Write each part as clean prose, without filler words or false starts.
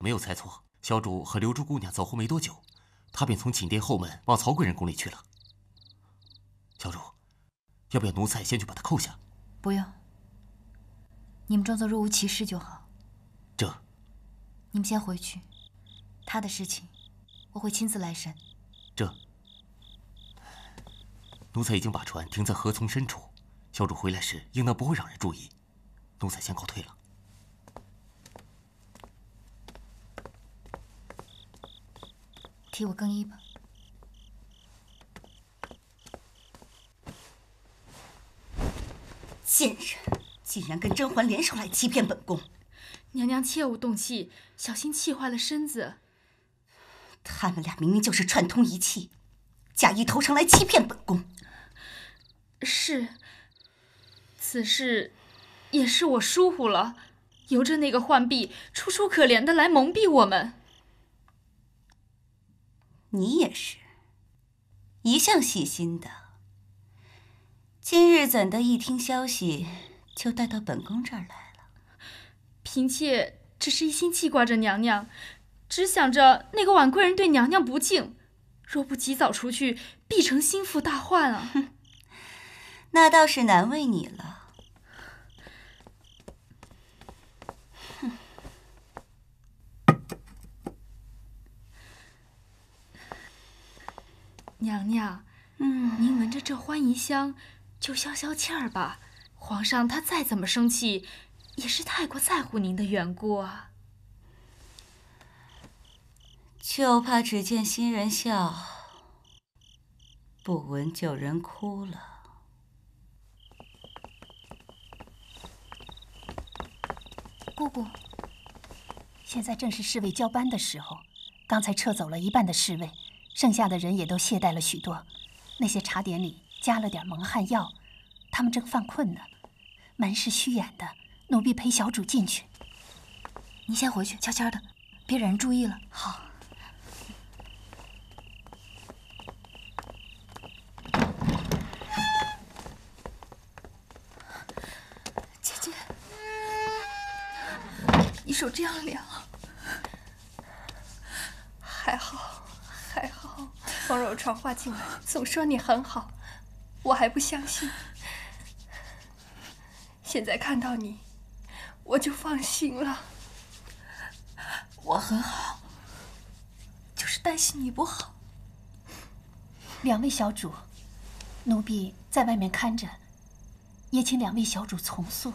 没有猜错，小主和流珠姑娘走后没多久，他便从寝殿后门往曹贵人宫里去了。小主，要不要奴才先去把他扣下？不用，你们装作若无其事就好。这，你们先回去，他的事情我会亲自来审。这，奴才已经把船停在河丛深处，小主回来时应当不会让人注意。奴才先告退了。替我更衣吧。贱人，竟然跟甄嬛联手来欺骗本宫！娘娘切勿动气，小心气坏了身子。他们俩明明就是串通一气，假意投诚来欺骗本宫。是，此事也是我疏忽了，由着那个浣婢楚楚可怜的来蒙蔽我们。你也是，一向细心的，今日怎的一听消息就带到本宫这儿来了？嫔妾只是一心记挂着娘娘，只想着那个婉贵人对娘娘不敬，若不及早出去，必成心腹大患啊！那倒是难为你了。娘娘，您闻着这欢宜香，就消消气儿吧。皇上他再怎么生气，也是太过在乎您的缘故啊。就怕只见新人笑，不闻旧人哭了。姑姑，现在正是侍卫交班的时候，刚才撤走了一半的侍卫，剩下的人也都懈怠了许多。那些茶点里加了点蒙汗药，他们正犯困呢。门是虚掩的，奴婢陪小主进去。你先回去，悄悄的，别惹人注意了。好。姐姐，你手这样凉。还好，还好。风柔传话进来，总说你很好，我还不相信。现在看到你，我就放心了。我很好，就是担心你不好。两位小主，奴婢在外面看着，也请两位小主从速。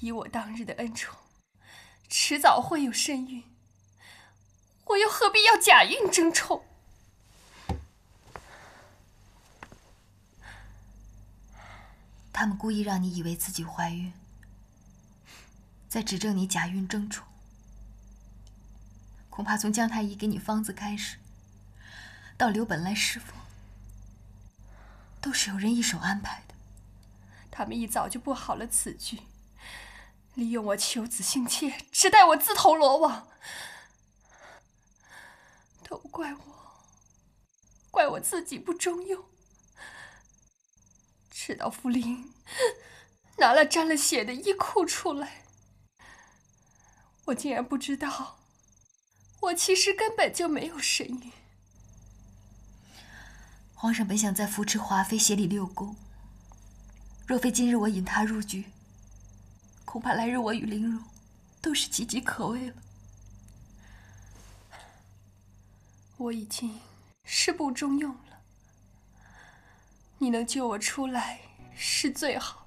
以我当日的恩宠，迟早会有身孕，我又何必要假孕争宠？他们故意让你以为自己怀孕，再指证你假孕争宠。恐怕从姜太医给你方子开始，到刘本来侍奉，都是有人一手安排的。他们一早就布好了此局，利用我求子心切，只待我自投罗网。都怪我自己不中用，吃到茯苓，拿了沾了血的衣裤出来，我竟然不知道，我其实根本就没有身孕。皇上本想再扶持华妃协理六宫，若非今日我引她入局，恐怕来日我与玲珑都是岌岌可危了。我已经是不中用了，你能救我出来是最好。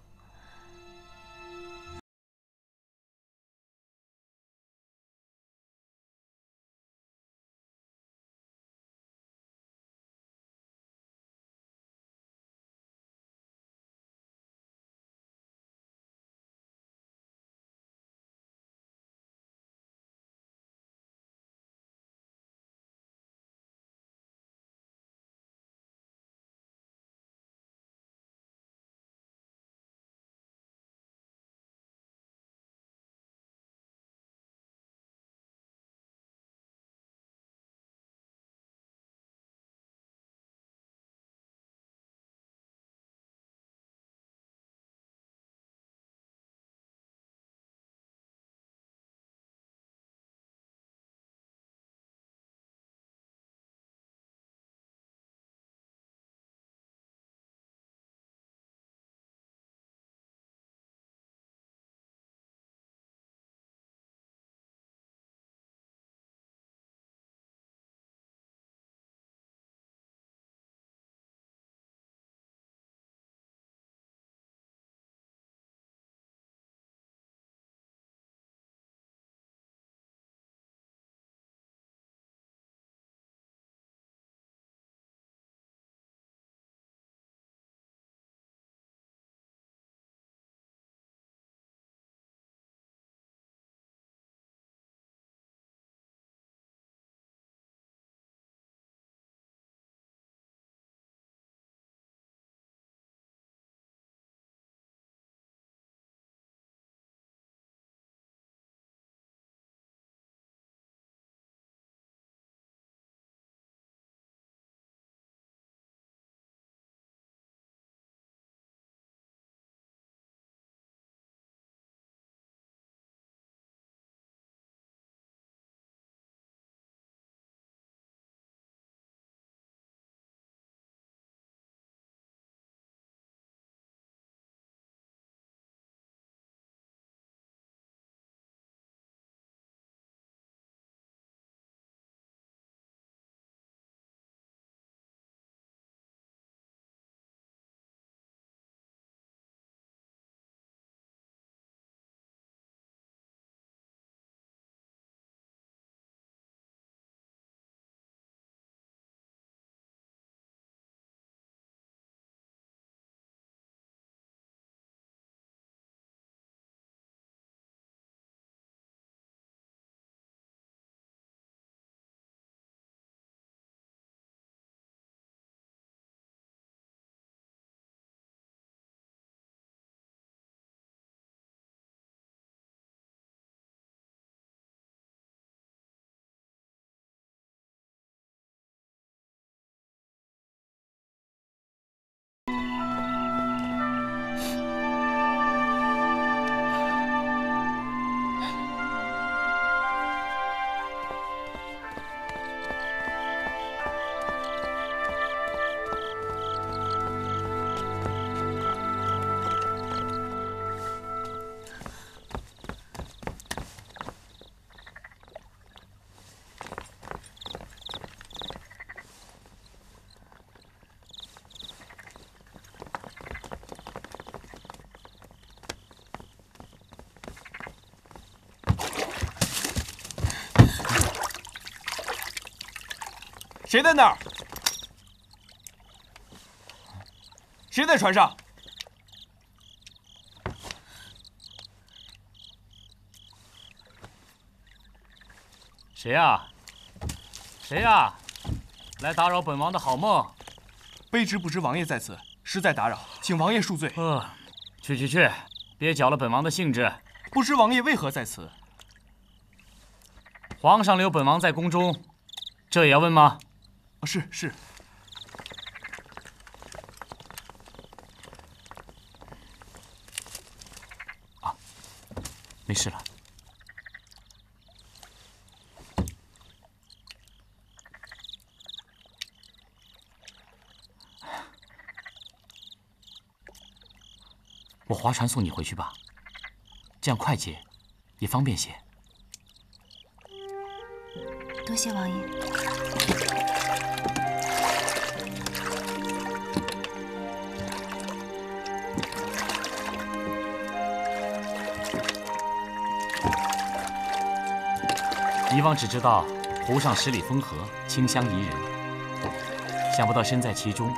谁在那儿？谁在船上？谁呀？谁呀？来打扰本王的好梦。卑职不知王爷在此，实在打扰，请王爷恕罪。去，别搅了本王的兴致。不知王爷为何在此？皇上留本王在宫中，这也要问吗？是。没事了。我划船送你回去吧，这样快捷，也方便些。多谢王爷。以往只知道湖上十里风和，清香宜人，想不到身在其中，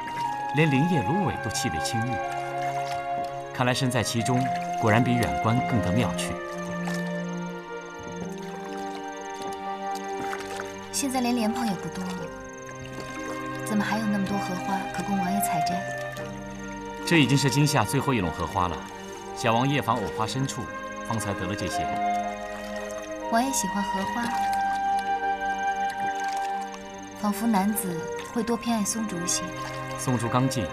连林叶芦苇都气味清郁。看来身在其中，果然比远观更得妙趣。现在连莲蓬也不多了，怎么还有那么多荷花可供王爷采摘？这已经是今夏最后一垄荷花了。小王夜访藕花深处，方才得了这些。王爷喜欢荷花，仿佛男子会多偏爱松竹些。松竹刚劲，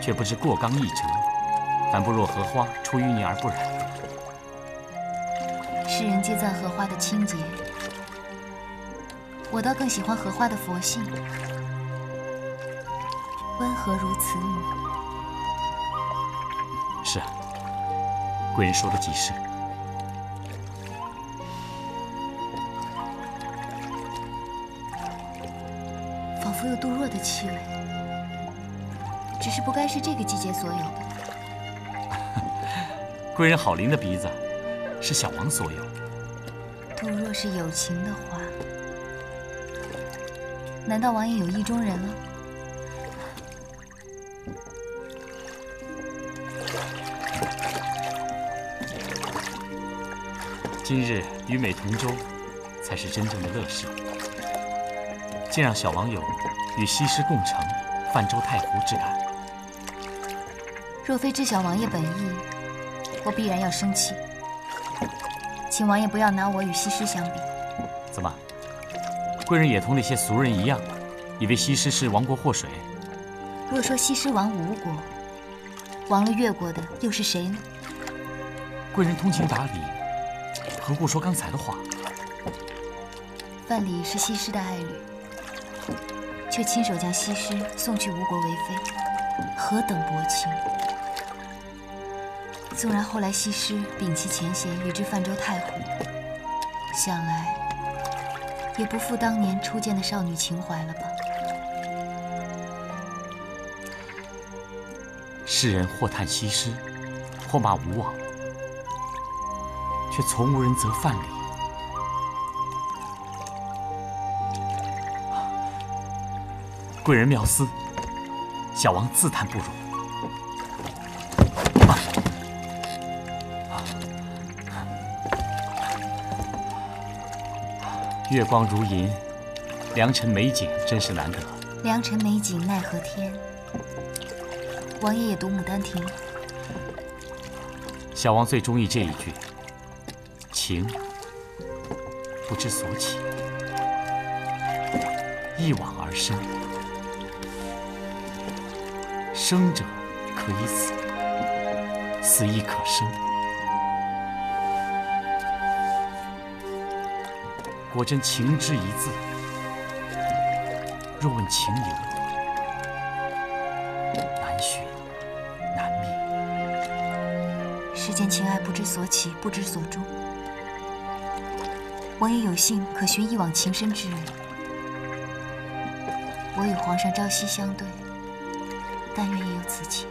却不知过刚易折，反不若荷花出淤泥而不染。世人皆赞荷花的清洁，我倒更喜欢荷花的佛性，温和如慈母。是啊，贵人说的极是。仿佛有杜若的气味，只是不该是这个季节所有的。贵人好灵的鼻子，是小王所有。杜若是有情的花，难道王爷有意中人了？今日与美同舟，才是真正的乐事。竟让小王有与西施共乘泛舟太湖之感。若非知晓王爷本意，我必然要生气。请王爷不要拿我与西施相比。怎么，贵人也同那些俗人一样，以为西施是亡国祸水？若说西施亡吴国，亡了越国的又是谁呢？贵人通情达理，何故说刚才的话？范蠡是西施的爱侣，却亲手将西施送去吴国为妃，何等薄情！纵然后来西施摒弃前嫌，与之泛舟太湖，想来也不负当年初见的少女情怀了吧？世人或叹西施，或骂吴王，却从无人责范蠡。贵人妙思，小王自叹不如。月光如银，良辰美景，真是难得。良辰美景奈何天？王爷也读《牡丹亭》。小王最中意这一句：情不知所起，一往而深。生者可以死，死亦可生。果真情之一字，若问情由，难寻难觅。世间情爱不知所起，不知所终。王爷有幸可寻一往情深之人，我与皇上朝夕相对，但愿也有此情。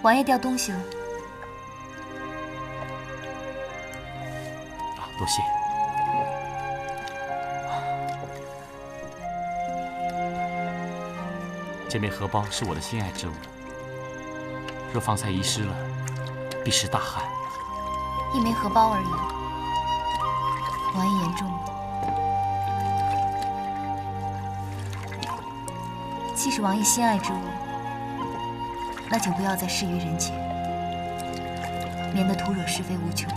王爷掉东西了。多谢。这枚荷包是我的心爱之物，若方才遗失了，必是大憾。一枚荷包而已，王爷言重了。既是王爷心爱之物，那请不要再施于人前，免得徒惹是非无穷。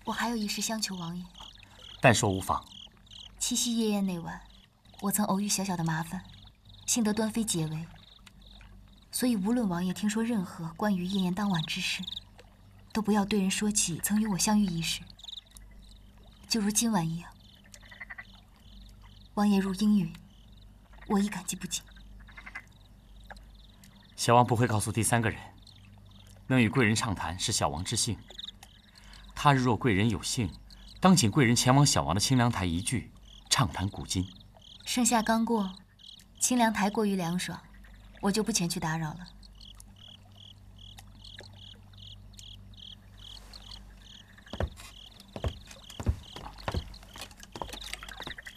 我还有一事相求王爷。但说无妨。七夕夜宴那晚，我曾偶遇小小的麻烦，幸得端妃解围。所以无论王爷听说任何关于夜宴当晚之事，都不要对人说起曾与我相遇一事。就如今晚一样，王爷如应允，我亦感激不尽。小王不会告诉第三个人，能与贵人畅谈是小王之幸。他日若贵人有幸，当请贵人前往小王的清凉台一聚，畅谈古今。盛夏刚过，清凉台过于凉爽，我就不前去打扰了。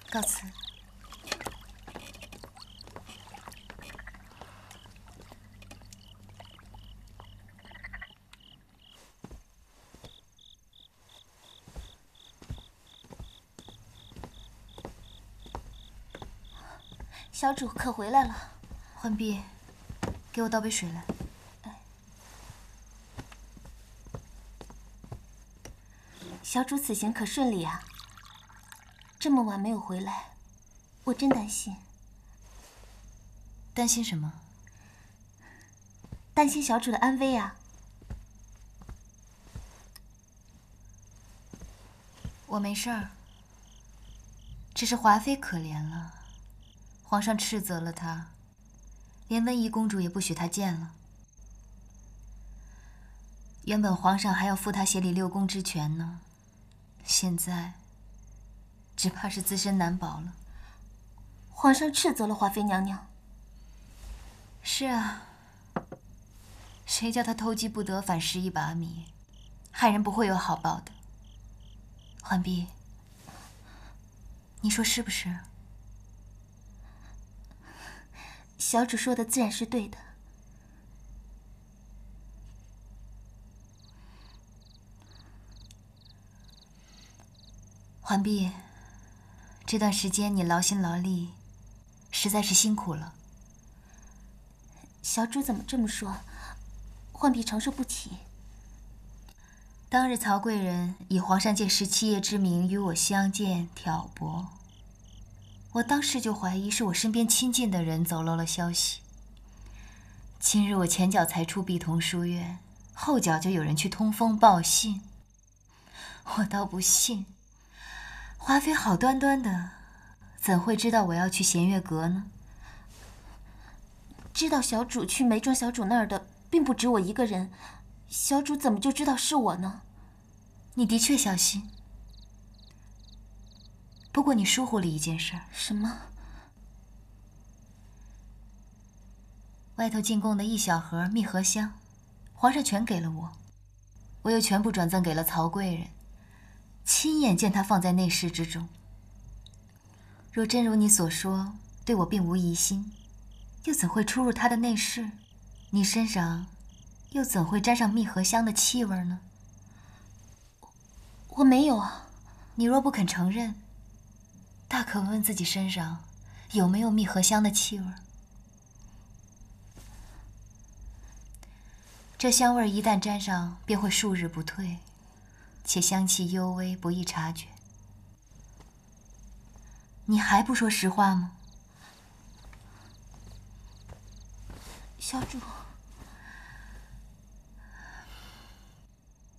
告辞。小主可回来了。浣碧，给我倒杯水来。小主此行可顺利啊？这么晚没有回来，我真担心。担心什么？担心小主的安危啊。我没事儿，只是华妃可怜了。皇上斥责了她，连温宜公主也不许她见了。原本皇上还要复她协理六宫之权呢，现在只怕是自身难保了。皇上斥责了华妃娘娘。是啊，谁叫她偷鸡不得反蚀一把米，害人不会有好报的。浣碧，你说是不是？小主说的自然是对的。浣碧，这段时间你劳心劳力，实在是辛苦了。小主怎么这么说？浣碧承受不起。当日曹贵人以皇上借17夜之名与我相见挑拨，我当时就怀疑是我身边亲近的人走漏了消息。今日我前脚才出碧桐书院，后脚就有人去通风报信，我倒不信。华妃好端端的，怎会知道我要去弦月阁呢？知道小主去梅庄小主那儿的，并不止我一个人。小主怎么就知道是我呢？你的确小心，不过你疏忽了一件事。什么？外头进贡的一小盒蜜合香，皇上全给了我，我又全部转赠给了曹贵人，亲眼见他放在内室之中。若真如你所说，对我并无疑心，又怎会出入他的内室？你身上又怎会沾上蜜合香的气味呢？我没有啊。你若不肯承认，大可问问自己身上有没有蜜合香的气味。这香味一旦沾上，便会数日不退，且香气幽微，不易察觉。你还不说实话吗？小主。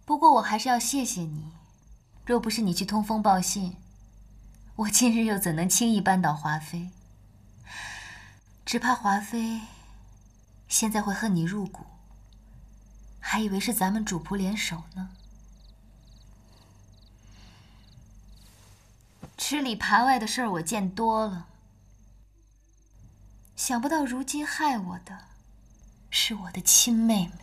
不过我还是要谢谢你，若不是你去通风报信，我今日又怎能轻易扳倒华妃？只怕华妃现在会恨你入骨，还以为是咱们主仆联手呢。吃里扒外的事儿我见多了，想不到如今害我的是我的亲妹妹。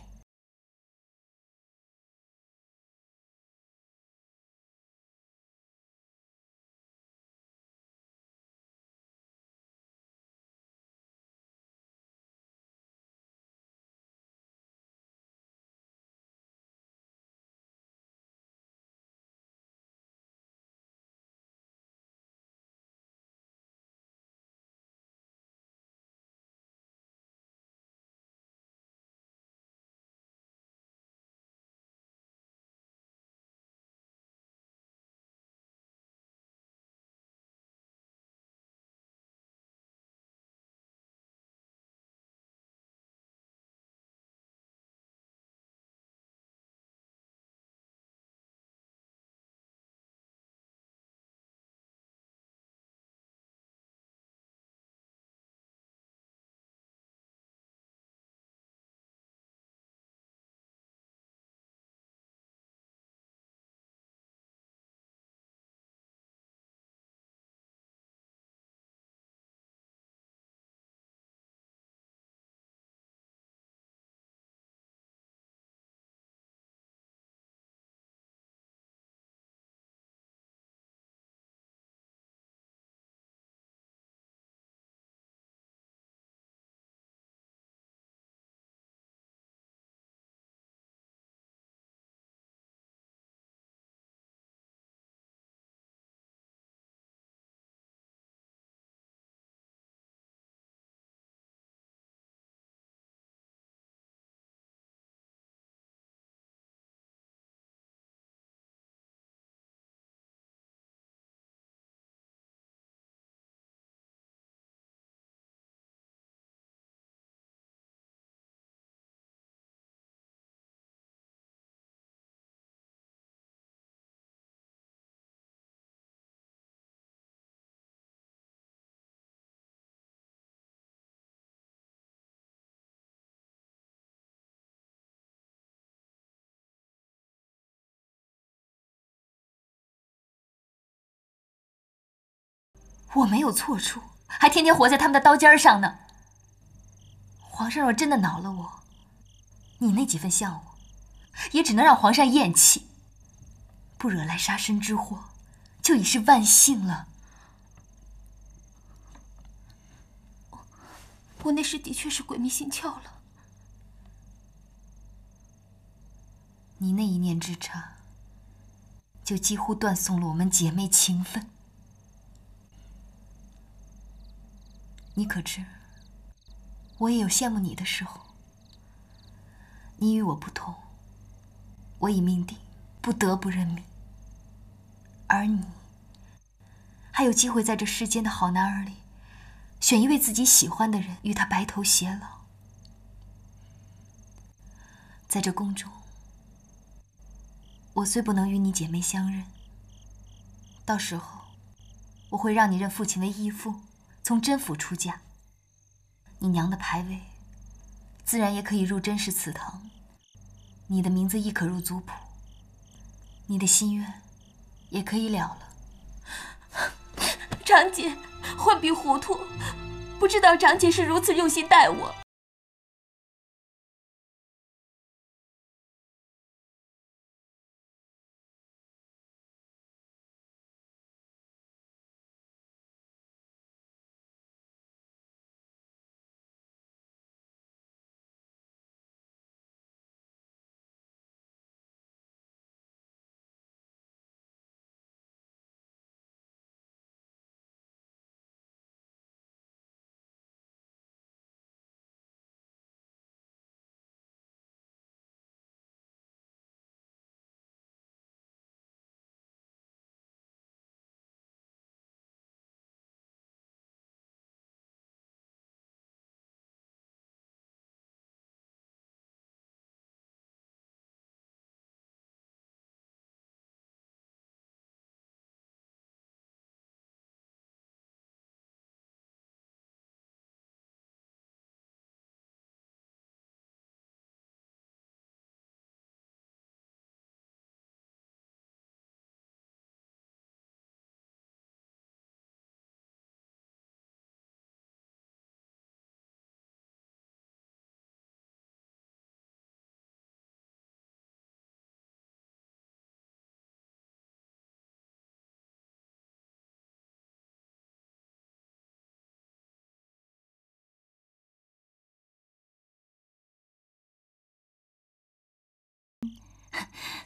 我没有错处，还天天活在他们的刀尖上呢。皇上若真的恼了我，你那几分像我，也只能让皇上厌弃，不惹来杀身之祸，就已是万幸了。我那时的确是鬼迷心窍了。你那一念之差，就几乎断送了我们姐妹情分。你可知，我也有羡慕你的时候。你与我不同，我已命定，不得不认命。而你，还有机会在这世间的好男儿里，选一位自己喜欢的人，与他白头偕老。在这宫中，我虽不能与你姐妹相认，到时候我会让你认父亲为义父，从甄府出嫁。你娘的牌位，自然也可以入甄氏祠堂，你的名字亦可入族谱，你的心愿也可以了了。长姐，浣碧糊涂，不知道长姐是如此用心待我。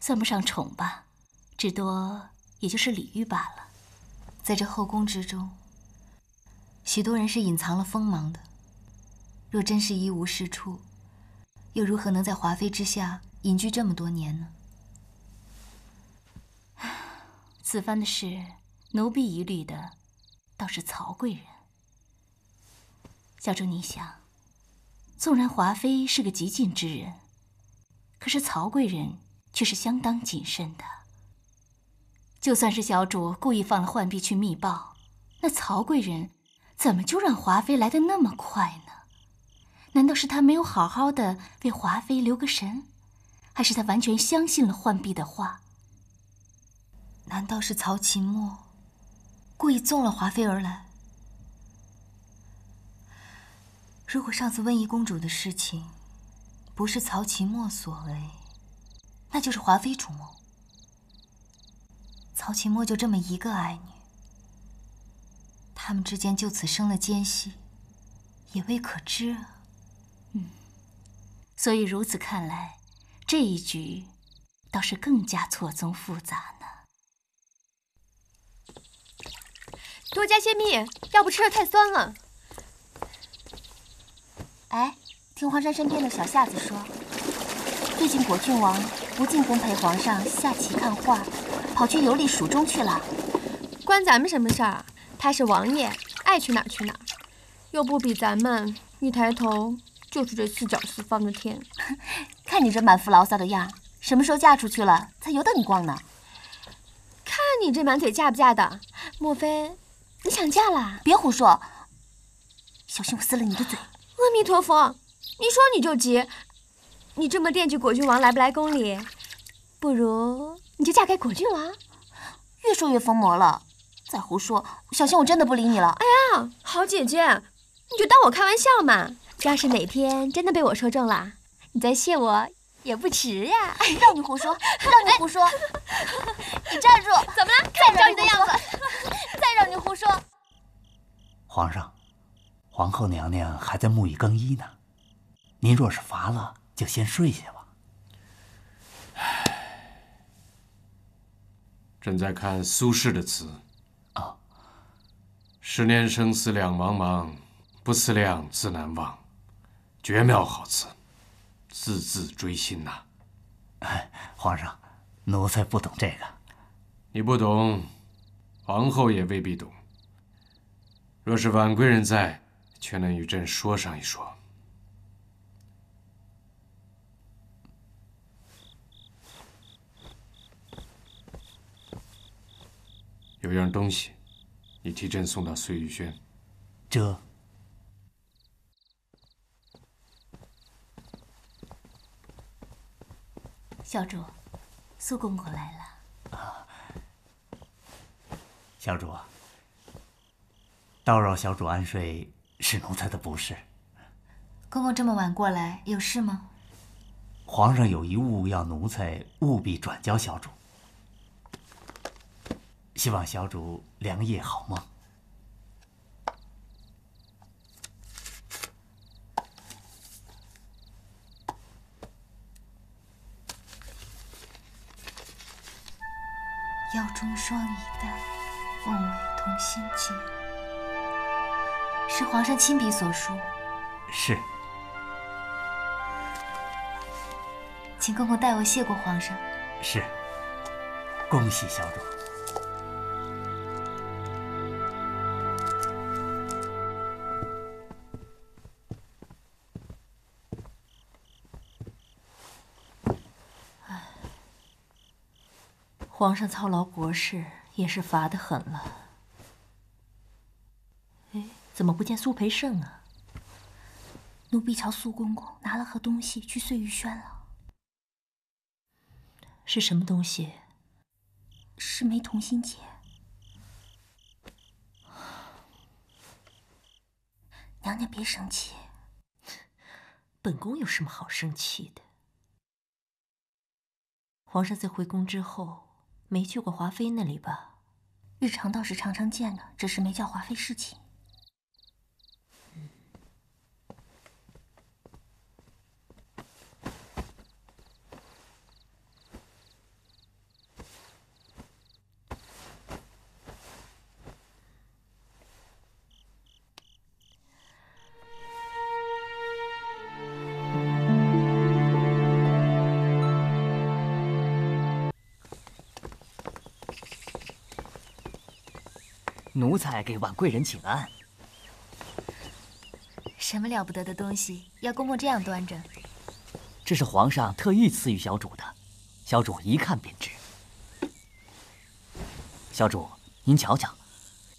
算不上宠吧，至多也就是礼遇罢了。在这后宫之中，许多人是隐藏了锋芒的。若真是一无是处，又如何能在华妃之下隐居这么多年呢？此番的事，奴婢疑虑的倒是曹贵人。小主，你想，纵然华妃是个极尽之人，可是曹贵人却是相当谨慎的。就算是小主故意放了浣碧去密报，那曹贵人怎么就让华妃来得那么快呢？难道是他没有好好的为华妃留个神，还是他完全相信了浣碧的话？难道是曹琴墨故意纵了华妃而来？如果上次温宜公主的事情不是曹琴墨所为，那就是华妃主谋。曹琴墨就这么一个爱女，他们之间就此生了间隙，也未可知啊。所以如此看来，这一局倒是更加错综复杂呢。多加些蜜，要不吃的太酸了。哎，听皇上身边的小夏子说，最近果郡王不尽跟陪皇上下棋看画，跑去游历蜀中去了。关咱们什么事儿？他是王爷，爱去哪儿去哪儿，又不比咱们一抬头就是这四角四方的天。看你这满腹牢骚的样，什么时候嫁出去了才由得你逛呢？看你这满嘴嫁不嫁的，莫非你想嫁啦？别胡说，小心我撕了你的嘴！阿弥陀佛，你说你就急，你这么惦记果郡王来不来宫里，不如你就嫁给果郡王。越说越疯魔了，再胡说，小心我真的不理你了。哎呀，好姐姐，你就当我开玩笑嘛。要是哪天真的被我说中了，你再谢我也不迟呀。哎，让你胡说，让你胡说！你站住！怎么了？再看你的样子，再让你胡说！皇上，皇后娘娘还在沐浴更衣呢，您若是乏了，就先睡下吧。正在看苏轼的词啊，10年生死两茫茫，不思量，自难忘。绝妙好词，字字锥心呐。皇上，奴才不懂这个。你不懂，皇后也未必懂。若是婉贵人在，却能与朕说上一说。有样东西，你替朕送到碎玉轩。这。小主，苏公公来了。小主啊，叨扰小主安睡是奴才的不是。公公这么晚过来，有事吗？皇上有一物要奴才务必转交小主，希望小主良夜好梦。药中霜已淡，凤尾同心结。是皇上亲笔所书。是。请公公代我谢过皇上。是。恭喜小主。皇上操劳国事，也是乏得很了。哎，怎么不见苏培盛啊？奴婢朝苏公公拿了盒东西去碎玉轩了。是什么东西？是枚同心结。娘娘别生气。本宫有什么好生气的？皇上在回宫之后没去过华妃那里吧？日常倒是常常见的，只是没叫华妃侍寝。奴才给婉贵人请安。什么了不得的东西，要公公这样端着？这是皇上特意赐予小主的，小主一看便知。小主，您瞧瞧，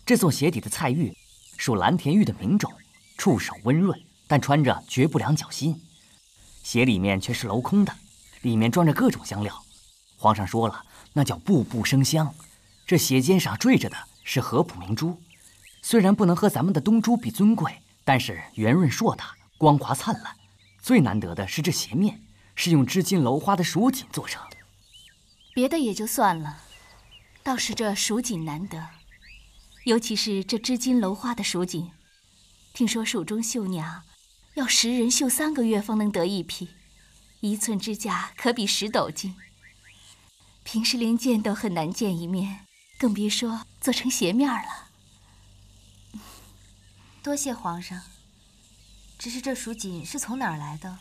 这座鞋底的菜玉属蓝田玉的名种，触手温润，但穿着绝不凉脚心。鞋里面却是镂空的，里面装着各种香料。皇上说了，那叫步步生香。这鞋尖上缀着的是合浦明珠，虽然不能和咱们的东珠比尊贵，但是圆润硕大，光滑灿烂。最难得的是这鞋面是用织金镂花的蜀锦做成。别的也就算了，倒是这蜀锦难得，尤其是这织金镂花的蜀锦，听说蜀中绣娘要10人绣3个月方能得一匹，1寸之价可比10斗金。平时连见都很难见一面，更别说做成鞋面了。多谢皇上。只是这蜀锦是从哪儿来的？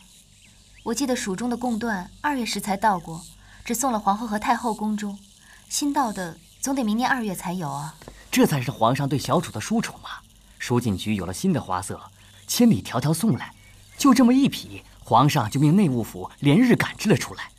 我记得蜀中的贡缎2月时才到过，只送了皇后和太后宫中，新到的总得明年2月才有啊。这才是皇上对小主的疏宠嘛。蜀锦局有了新的花色，千里迢迢送来，就这么一匹，皇上就命内务府连日赶制了出来。